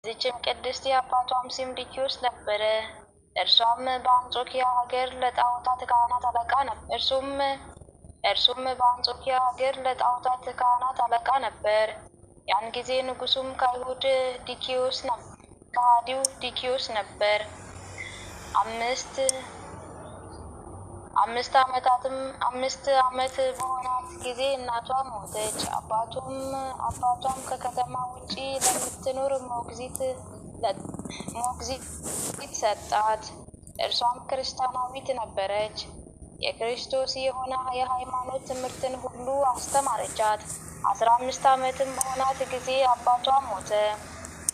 ዝችም ቅድስት የአባቷም ስም ዲኪዮስ ነበረ። እርሷም በአንጾኪያ ሀገር ለጣዖታት ካህናት አለቃ ነበር። እርሱም በአንጾኪያ ሀገር ለጣዖታት ካህናት አለቃ ነበር። ያን ጊዜ ንጉሱም ከአይሁድ ከሃዲው ዲኪዮስ ነበር። አምስት ዓመት በሆናት ጊዜ እናቷ ሞተች። አባቷም ከከተማ ውጪ ለምትኖር ሞግዚት ሰጣት። እርሷም ክርስቲያናዊት ነበረች። የክርስቶስ የሆነ የሃይማኖት ትምህርትን ሁሉ አስተማረቻት። 15 ዓመትም በሆናት ጊዜ አባቷ ሞተ።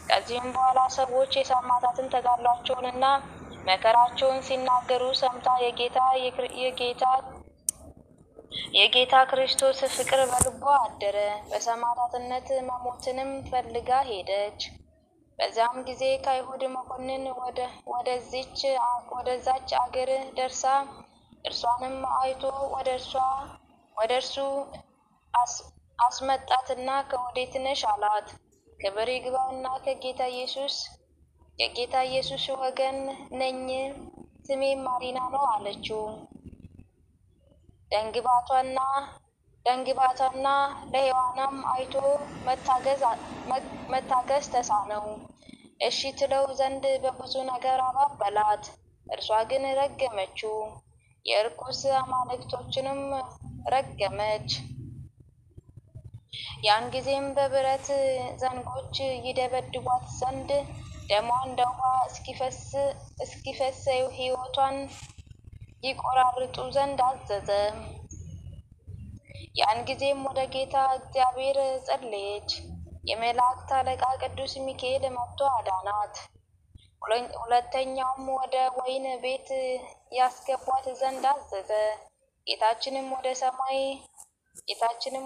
ከዚህም በኋላ ሰዎች የሰማዕታትን ተጋድሏቸውንና መከራቸውን ሲናገሩ ሰምታ የጌታ ክርስቶስ ፍቅር በልቧ አደረ። በሰማዕታትነት መሞትንም ፈልጋ ሄደች። በዚያም ጊዜ ከአይሁድ መኮንን ወደዛች አገር ደርሳ እርሷንም አይቶ ወደ እርሱ አስመጣትና ከወዴት ነሽ አላት። ክብር ይግባውና ከጌታ ኢየሱስ ወገን ነኝ፣ ስሜም ማሪና ነው አለችው። ደንግባቷና ለሔዋናም አይቶ መታገዝ ተሳነው። እሺ ትለው ዘንድ በብዙ ነገር አባበላት። እርሷ ግን ረገመችው፣ የርኩስ አማልክቶችንም ረገመች። ያን ጊዜም በብረት ዘንጎች ይደበድቧት ዘንድ ደሟ እንደ ውሃ እስኪፈስ ሕይወቷን ይቆራርጡ ዘንድ አዘዘ። ያን ጊዜም ወደ ጌታ እግዚአብሔር ጸለየች። የመላእክት አለቃ ቅዱስ ሚካኤል መጥቶ አዳናት። ሁለተኛውም ወደ ወይን ቤት ያስገቧት ዘንድ አዘዘ። ጌታችንም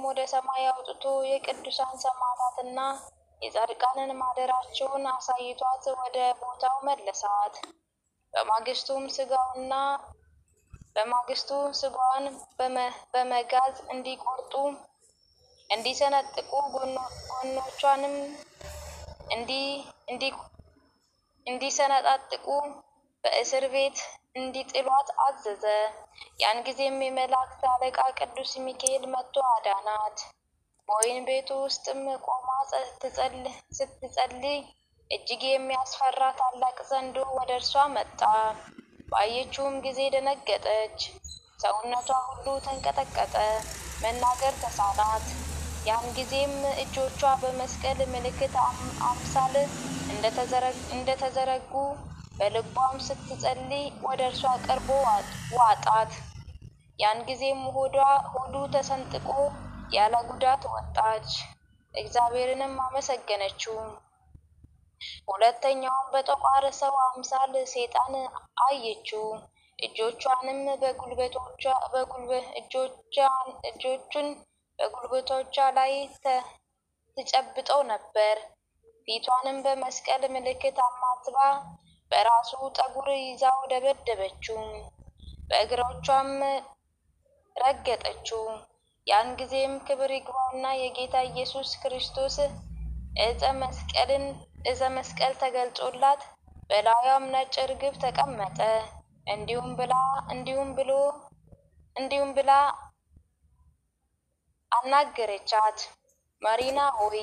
ወደ ሰማይ አውጥቶ የቅዱሳን ሰማዕታትና የጻድቃንን ማደራቸውን አሳይቷት ወደ ቦታው መለሳት። በማግስቱ ስጋዋን በመጋዝ እንዲሰነጥቁ ጎኖቿንም እንዲሰነጣጥቁ በእስር ቤት እንዲጥሏት አዘዘ። ያን ጊዜም የመላእክት አለቃ ቅዱስ ሚካኤል መጥቶ አዳናት። በወይን ቤቱ ውስጥም ቆማ ስትጸልይ እጅግ የሚያስፈራ ታላቅ ዘንዶ ወደ እርሷ መጣ። ባየችውም ጊዜ ደነገጠች፣ ሰውነቷ ሁሉ ተንቀጠቀጠ፣ መናገር ተሳናት። ያን ጊዜም እጆቿ በመስቀል ምልክት አምሳል እንደተዘረጉ በልቧም ስትጸልይ ወደ እርሷ ቀርቦ ዋጣት። ያን ጊዜም ሆዱ ተሰንጥቆ ያለ ጉዳት ወጣች፣ እግዚአብሔርንም አመሰገነችው። ሁለተኛውም በጠቋር ሰው አምሳል ሰይጣን አየችው። እጆቹን በጉልበቶቿ ላይ ተጨብጠው ነበር። ፊቷንም በመስቀል ምልክት አማትባ በራሱ ጠጉር ይዛው ደበደበችው፣ በእግሮቿም ረገጠችው። ያን ጊዜም ክብር ይግባውና የጌታ ኢየሱስ ክርስቶስ ዕፀ መስቀል ተገልጾላት በላዩም ነጭ ርግብ ተቀመጠ። እንዲሁም ብላ አናገረቻት። ማሪና ሆይ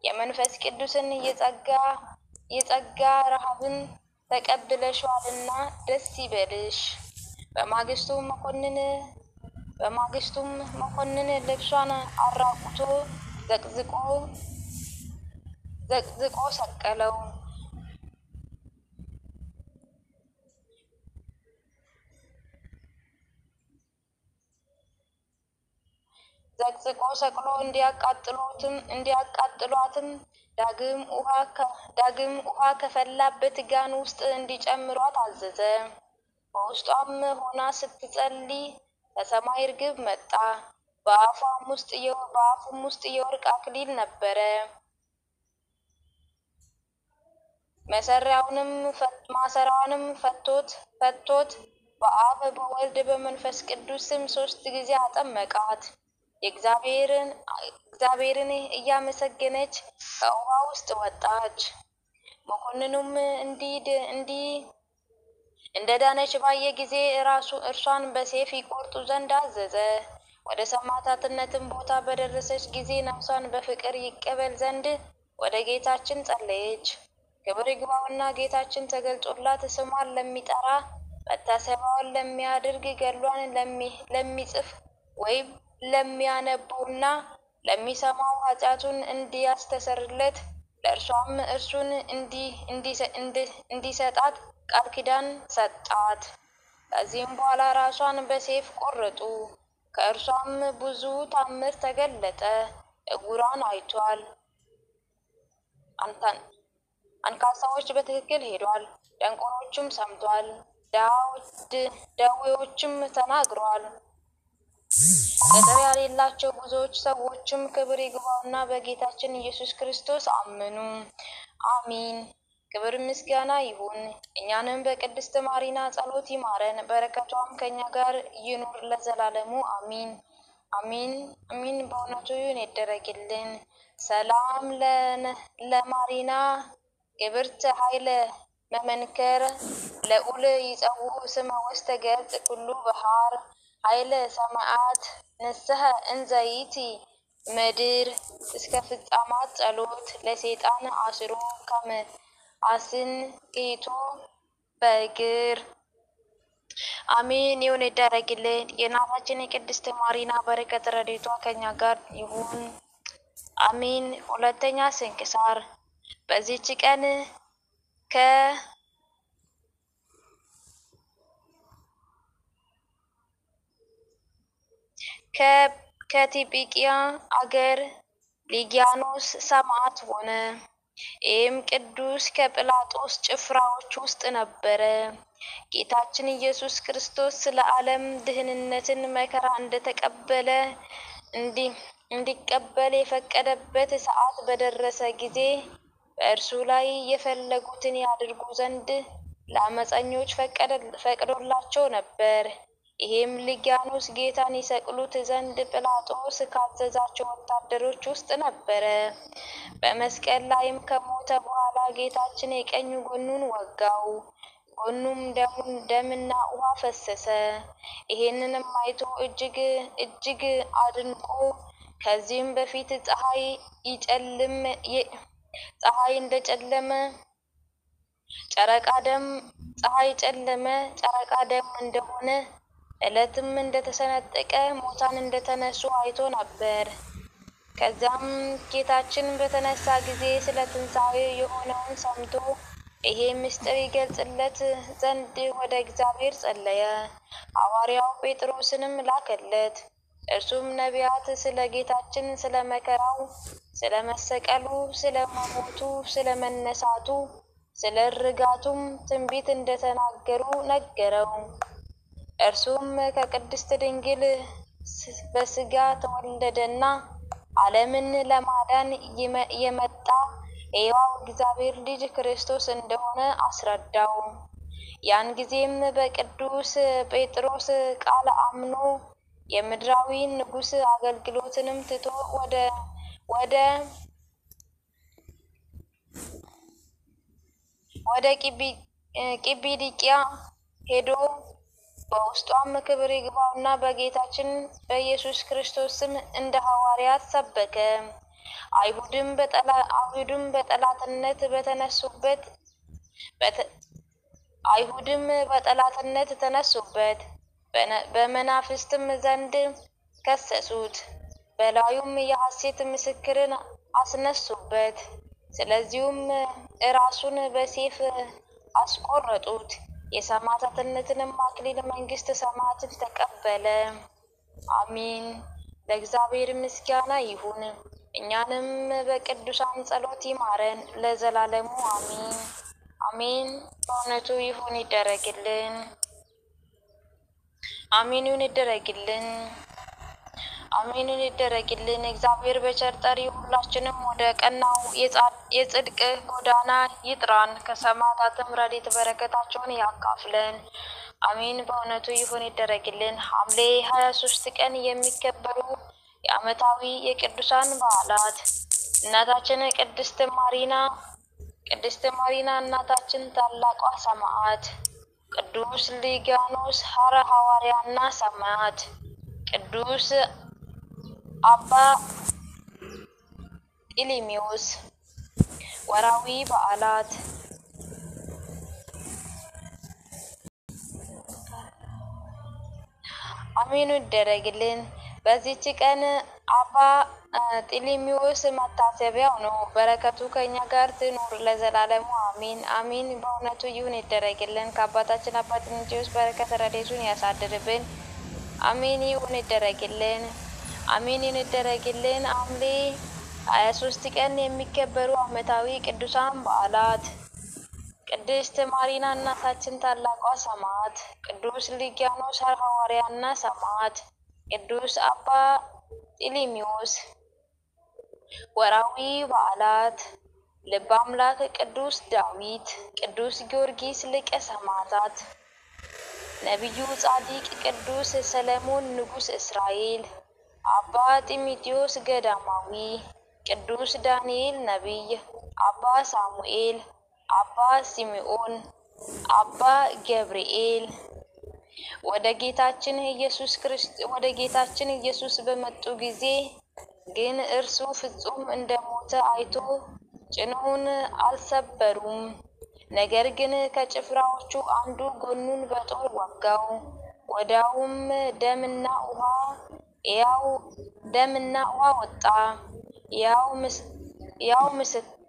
የመንፈስ ቅዱስን የጸጋ ረሃብን ተቀብለሽዋልና ደስ ይበልሽ። በማግስቱም መኮንን ልብሷን አራቁቶ ዘቅዝቆ ሰቀለው። ዘቅዝቆ ሰቅሎ እንዲያቃጥሏትም ዳግም ውሃ ከፈላበት ጋን ውስጥ እንዲጨምሯት አዘዘ። በውስጧም ሆና ስትጸልይ ከሰማይ ርግብ መጣ። በአፏም ውስጥ የወርቅ አክሊል ነበረ። ማሰሪያውንም ፈቶት በአብ በወልድ በመንፈስ ቅዱስ ስም 3 ጊዜ አጠመቃት። እግዚአብሔርን እያመሰገነች ከውሃ ውስጥ ወጣች። መኮንኑም እንዲ እንደዳነች ባየ ጊዜ እርሷን በሰይፍ ይቆርጡ ዘንድ አዘዘ። ወደ ሰማዕታትነትም ቦታ በደረሰች ጊዜ ነፍሷን በፍቅር ይቀበል ዘንድ ወደ ጌታችን ጸለየች። ክብር ይግባውና ጌታችን ተገልጾላት ስሟን ለሚጠራ መታሰቢያዋን ለሚያደርግ ገድሏን ለሚጽፍ ወይም ለሚያነበውና ለሚሰማው ኃጢአቱን እንዲያስተሰርለት ለእርሷም እርሱን እንዲሰጣት ቃል ኪዳን ሰጣት። ከዚህም በኋላ ራሷን በሰይፍ ቆረጡ። ከእርሷም ብዙ ታምር ተገለጠ። እውራን አይቷል፣ አንካሳዎች በትክክል ሄዷል፣ ደንቆሮችም ሰምቷል፣ ደዌዎችም ተናግረዋል። ቅጥር የሌላቸው ብዙዎች ሰዎችም ክብር ይግባውና በጌታችን ኢየሱስ ክርስቶስ አመኑ። አሚን። ክብር ምስጋና ይሁን። እኛንም በቅድስት ማሪና ጸሎት ይማረን፣ በረከቷም ከኛ ጋር ይኑር ለዘላለሙ አሚን አሚን አሚን። በእውነቱ ይሁን ይደረግልን። ሰላም ለማሪና ግብርት ኃይለ መመንከር ለኡል ይጸውዕ ስመ ውስተ ገጽ ኩሉ በሃር ኃይለ ሰማዓት ንስሐ እንዘይቲ ምድር እስከ ፍጻማት ጸሎት ለሰይጣን አስሮ ከመ አስንቂቱ በእግር አሜን። ይሁን ይደረግልን። የእናታችን የቅድስት ማሪና በረከት ረድኤቷ ከኛ ጋር ይሁን አሜን። ሁለተኛ ስንክሳር። በዚህች ቀን ከቲቢቅያ አገር ሊጊያኖስ ሰማዕት ሆነ። ይህም ቅዱስ ከጲላጦስ ጭፍራዎች ውስጥ ነበረ። ጌታችን ኢየሱስ ክርስቶስ ስለ ዓለም ድህንነትን መከራ እንደተቀበለ እንዲቀበል የፈቀደበት ሰዓት በደረሰ ጊዜ በእርሱ ላይ የፈለጉትን ያድርጉ ዘንድ ለአመፀኞች ፈቅዶላቸው ነበር። ይህም ሊጊያኖስ ጌታን ይሰቅሉት ዘንድ ጲላጦስ ካዘዛቸው ወታደሮች ውስጥ ነበረ። በመስቀል ላይም ከሞተ በኋላ ጌታችን የቀኝ ጎኑን ወጋው። ጎኑም ደምና ውሃ ፈሰሰ። ይሄንንም አይቶ እጅግ አድንቆ ከዚህም በፊት ፀሐይ እንደጨለመ ጨረቃ ደም እንደሆነ ዕለትም እንደተሰነጠቀ ሞታን እንደተነሱ አይቶ ነበር። ከዛም ጌታችን በተነሳ ጊዜ ስለ ትንሣኤ የሆነውን ሰምቶ ይሄ ምስጢር ይገልጽለት ዘንድ ወደ እግዚአብሔር ጸለየ። ሐዋርያው ጴጥሮስንም ላከለት። እርሱም ነቢያት ስለ ጌታችን ስለ መከራው፣ ስለ መሰቀሉ፣ ስለ መሞቱ፣ ስለ መነሳቱ፣ ስለ እርጋቱም ትንቢት እንደተናገሩ ነገረው። እርሱም ከቅድስት ድንግል በስጋ ተወለደና ዓለምን ለማዳን የመጣ ሕያው እግዚአብሔር ልጅ ክርስቶስ እንደሆነ አስረዳው። ያን ጊዜም በቅዱስ ጴጥሮስ ቃል አምኖ የምድራዊ ንጉሥ አገልግሎትንም ትቶ ወደ ቂቢድቅያ ሄዶ በውስጧም ክብር ይግባውና በጌታችን በኢየሱስ ክርስቶስ ስም እንደ ሐዋርያት ሰበከ። አይሁድም በጠላትነት ተነሱበት፣ በመናፍስትም ዘንድ ከሰሱት፣ በላዩም የሐሰት ምስክርን አስነሱበት። ስለዚሁም ራሱን በሰይፍ አስቆረጡት። የሰማዕትነትንም አክሊል መንግሥተ ሰማያትን ተቀበለ። አሚን። ለእግዚአብሔር ምስጋና ይሁን። እኛንም በቅዱሳን ጸሎት ይማረን ለዘላለሙ አሚን አሚን። በእውነቱ ይሁን ይደረግልን። አሚን ይሁን ይደረግልን። አሚን ይሁን ይደረግልን። እግዚአብሔር በቸር ጠሪ ሁላችንም ወደ ቀናው የጽድቅ ጎዳና ይጥራን። ከሰማዕታትም ረድኤት በረከታቸውን ያካፍለን። አሚን። በእውነቱ ይሁን ይደረግልን። ሐምሌ 23 ቀን የሚከበሩ የዓመታዊ የቅዱሳን በዓላት እናታችን ቅድስት ማሪና ቅድስት ማሪና እናታችን ታላቋ ሰማዕት፣ ቅዱስ ሊጋኖስ ሐዋርያና ሰማዕት፣ ቅዱስ አባ ጢሊሚዮስ። ወራዊ በዓላት አሜን ይደረግልን። በዚህች ቀን አባ ጢሊሚዮስ መታሰቢያው ነው። በረከቱ ከኛ ጋር ትኑር ለዘላለሙ አሜን አሜን። በእውነቱ ይሁን ይደረግልን። ከአባታችን አባ ጢሞቴዎስ በረከት ረድኤቱን ያሳድርብን። አሜን ይሁን ይደረግልን። አሜን ይደረግልን። ሐምሌ 23 ቀን የሚከበሩ ዓመታዊ ቅዱሳን በዓላት ቅድስት ማሪና እናታችን ታላቋ ሰማዕት፣ ቅዱስ ሊጋኖስ ሐዋርያና ሰማዕት፣ ቅዱስ አባ ጢሊሚዮስ። ወራዊ በዓላት ልበ አምላክ ቅዱስ ዳዊት፣ ቅዱስ ጊዮርጊስ ሊቀ ሰማዕታት፣ ነቢዩ ጻድቅ ቅዱስ ሰለሞን ንጉሥ እስራኤል፣ አባ ጢሞቴዎስ ገዳማዊ፣ ቅዱስ ዳንኤል ነቢይ፣ አባ ሳሙኤል፣ አባ ሲምዖን፣ አባ ገብርኤል። ወደ ጌታችን ኢየሱስ በመጡ ጊዜ ግን እርሱ ፍጹም እንደሞተ አይቶ ጭኑን አልሰበሩም። ነገር ግን ከጭፍራዎቹ አንዱ ጎኑን በጦር ወጋው። ወዲያውም ደምና ውሃ ወጣ። ያው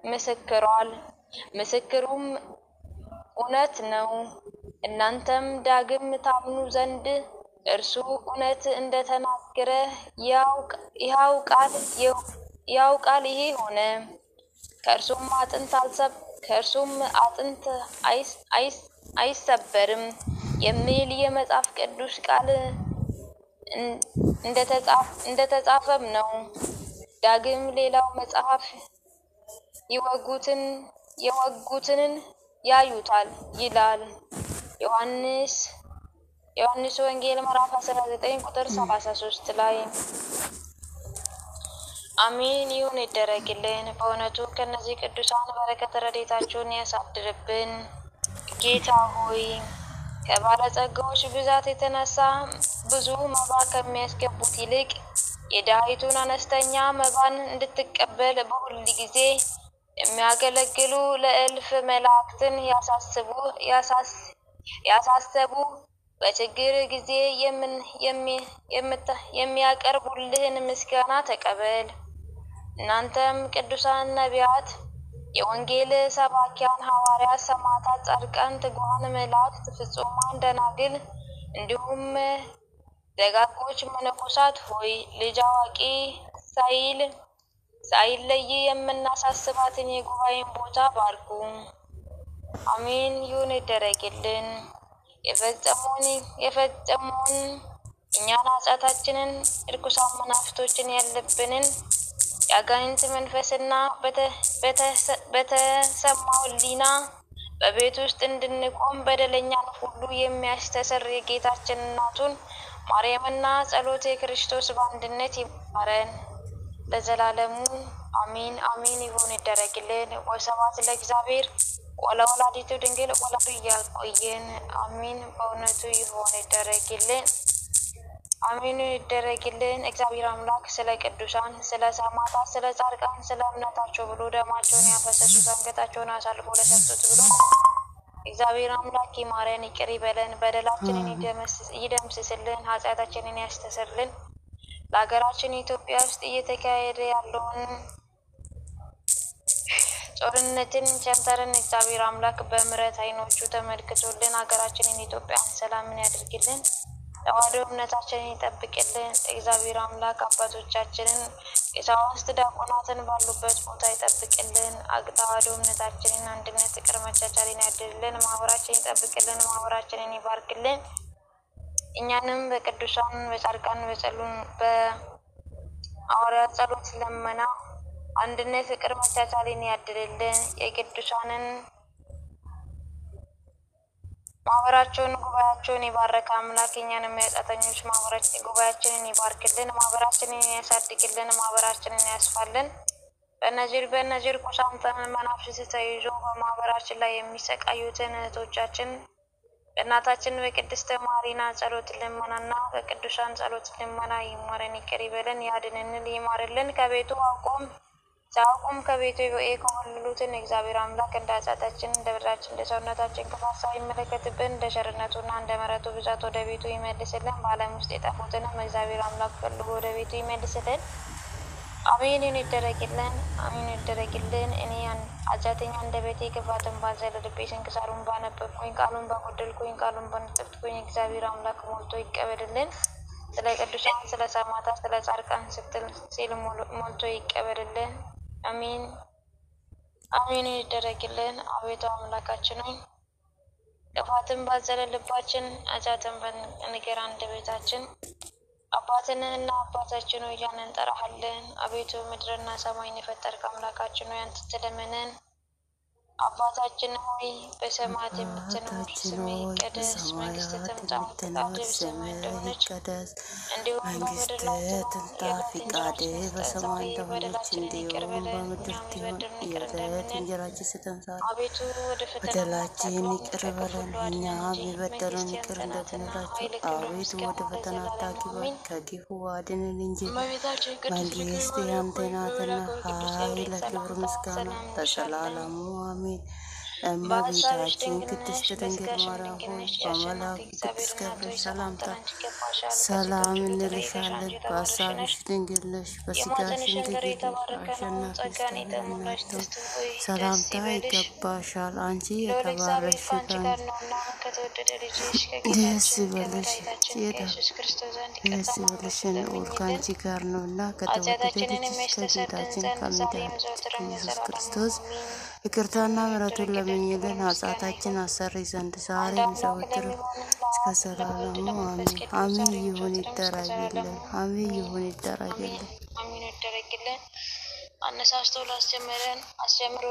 ምስክሯል። ምስክሩም እውነት ነው። እናንተም ዳግም ታምኑ ዘንድ እርሱ እውነት እንደተናገረ ያውቃል። ይሄ ሆነ። ከእርሱም አጥንት አይሰበርም የሚል የመጽሐፍ ቅዱስ ቃል እንደተጻፈም ነው። ዳግም ሌላው መጽሐፍ የወጉትን ያዩታል ይላል። ዮሐንስ ወንጌል ምዕራፍ 19 ቁጥር 33 ላይ። አሜን ይሁን ይደረግልን። በእውነቱ ከነዚህ ቅዱሳን በረከት ረድኤታቸውን ያሳድርብን። ጌታ ሆይ ከባለጸጋዎች ብዛት የተነሳ ብዙ መባ ከሚያስገቡት ይልቅ የድሃይቱን አነስተኛ መባን እንድትቀበል በሁል ጊዜ የሚያገለግሉ ለእልፍ መላእክትን ያሳሰቡ በችግር ጊዜ የሚያቀርቡልህን ምስጋና ተቀበል። እናንተም ቅዱሳን ነቢያት፣ የወንጌል ሰባኪያን ሐዋርያት፣ ሰማዕታት፣ ጻድቃን፣ ትጉሃን መላእክት፣ ፍጹማን ደናግል እንዲሁም ደጋጎች መነኮሳት ሆይ ልጅ አዋቂ ሳይለይ የምናሳስባትን የጉባኤን ቦታ ባርኩ። አሜን ይሁን ይደረግልን። የፈጸሙን እኛን ኃጢአታችንን እርኩሳን መናፍስቶችን ያለብንን የአጋንንት መንፈስና በተሰማው ሕሊና በቤት ውስጥ እንድንቆም በደለኛን ሁሉ የሚያስተሰርይ የጌታችን እናቱን ማርያምና ጸሎተ ክርስቶስ በአንድነት ይማረን ለዘላለሙ አሜን አሜን ይሁን ይደረግልን። ወስብሐት ለእግዚአብሔር ወለወላዲቱ ድንግል ወለወልዱ ያቆየን። አሜን በእውነቱ ይሁን ይደረግልን። አሜን ይደረግልን። እግዚአብሔር አምላክ ስለ ቅዱሳን፣ ስለ ሰማዕታት፣ ስለ ጻድቃን፣ ስለ እምነታቸው ብሎ ደማቸውን ያፈሰሱት አንገታቸውን አሳልፎ ለሰጡት ብሎ እግዚአብሔር አምላክ ይማረን፣ ይቅር ይበለን፣ በደላችንን ይደምስስልን፣ ኃጢአታችንን ያስተሰርልን። ለሀገራችን ኢትዮጵያ ውስጥ እየተካሄደ ያለውን ጦርነትን ቸንተርን እግዚአብሔር አምላክ በምሕረት ዓይኖቹ ተመልክቶልን ሀገራችንን ኢትዮጵያን ሰላምን ያድርግልን። ተዋሕዶ እምነታችንን ይጠብቅልን። እግዚአብሔር አምላክ አባቶቻችንን ቀሳውስት ዲያቆናትን ባሉበት ቦታ ይጠብቅልን። ተዋሕዶ እምነታችንን አንድነት፣ ፍቅር፣ መቻቻልን ያድርልን። ማህበራችንን ይጠብቅልን። ማህበራችንን ይባርክልን። እኛንም በቅዱሳን በጻድቃን በሐዋርያት ጸሎት ለመና አንድነት፣ ፍቅር፣ መቻቻልን ያድርልን። የቅዱሳንን ማህበራቸውን ጉባኤያቸውን ይባርክ አምላክ። እኛንም የኃጢአተኞች ማህበራችን ጉባኤያችንን ይባርክልን። ማህበራችንን ያሳድግልን። ማህበራችንን ያስፋልን። በነዚር ቁሳም መናፍስት ተይዞ በማህበራችን ላይ የሚሰቃዩትን እህቶቻችን በእናታችን በቅድስት ማሪና ጸሎት ልመናና በቅዱሳን ጸሎት ልመና ይማረን ይቅር ይበለን ያድነን ይማርልን ከቤቱ ሳውቁም ከቤቱ የኮበለሉትን እግዚአብሔር አምላክ እንዳጻታችን እንደብራችን እንደሰውነታችን ክፋት ሳይመለከትብን እንደ ቸርነቱና እንደ ምሕረቱ ብዛት ወደ ቤቱ ይመልስልን በዓለም ውስጥ የጠፉትንም እግዚአብሔር አምላክ ፈልጎ ወደ ቤቱ ይመልስልን አሜን ይደረግልን እኔ አጃተኛ እንደቤቴ ክፋትን ባዘለ ልቤ ስንክሳሩን ባነበብኩኝ ቃሉን ባጎደልኩኝ ቃሉን ባነጠብኩኝ እግዚአብሔር አምላክ ሞልቶ ይቀበልልን ስለ ቅዱሳን ስለ ሰማዕታት ስለ ጻድቃን ሲል ሞልቶ ይቀበልልን አሜን ይደረግልን አቤቱ አምላካችን ሆይ ክፋትን ባዘለ ልባችን አጃተን በንገር አንደበታችን አባትንና አባታችን ሆይ ያን እንጠራሃለን አቤቱ ምድርና ሰማይን የፈጠርክ አምላካችን ሆይ አንተ ተለመነን አባታችን ሆይ በሰማያት የምትኖር ስምህ ይቀደስ መንግስትህ ትምጣ ፈቃድህ በሰማይ እንደሆነች እንዲሁም በምድር ላይ ትሁን በሰማይ እንደሆነች እንዲሁም በምድር ትሁን የዕለት እንጀራችንን ስጠን ዛሬ አቤቱ ወደ በደላችንን ይቅር በለን እኛም የበደሉንን ይቅር እንደምንላቸው አቤቱ ወደ ፈተና አታግባን ከክፉ አድነን እንጂ መንግስት ያንተ ናትና ኃይል ክብር ምስጋና ለዘላለሙ አሜን እመቤታችን ቅድስት ድንግል ማርያም ሆይ በመልአኩ ቅዱስ ገብርኤል ሰላምታ ሰላም እንልሻለን በሐሳብሽ ድንግል ነሽ በሥጋሽም ድንግል ነሽ አሸናፊ ሰላምታ ይገባሻል አንቺ የተባረክሽ ደስ ይበልሽ ልዑል ከአንቺ ጋር ነውና ከተወደደ ልጅሽ ከጌታችን ከመድኃኒታችን ኢየሱስ ክርስቶስ ይቅርታና ምሕረቱን ለምኝልን ኃጢአታችንን አስተሰርይ ዘንድ ዛሬም ዘወትርም እስከ ዘላለሙ አሜን ይሁን ይደረግልን አነሳስቶ ላስጀመረን አስጀምሮ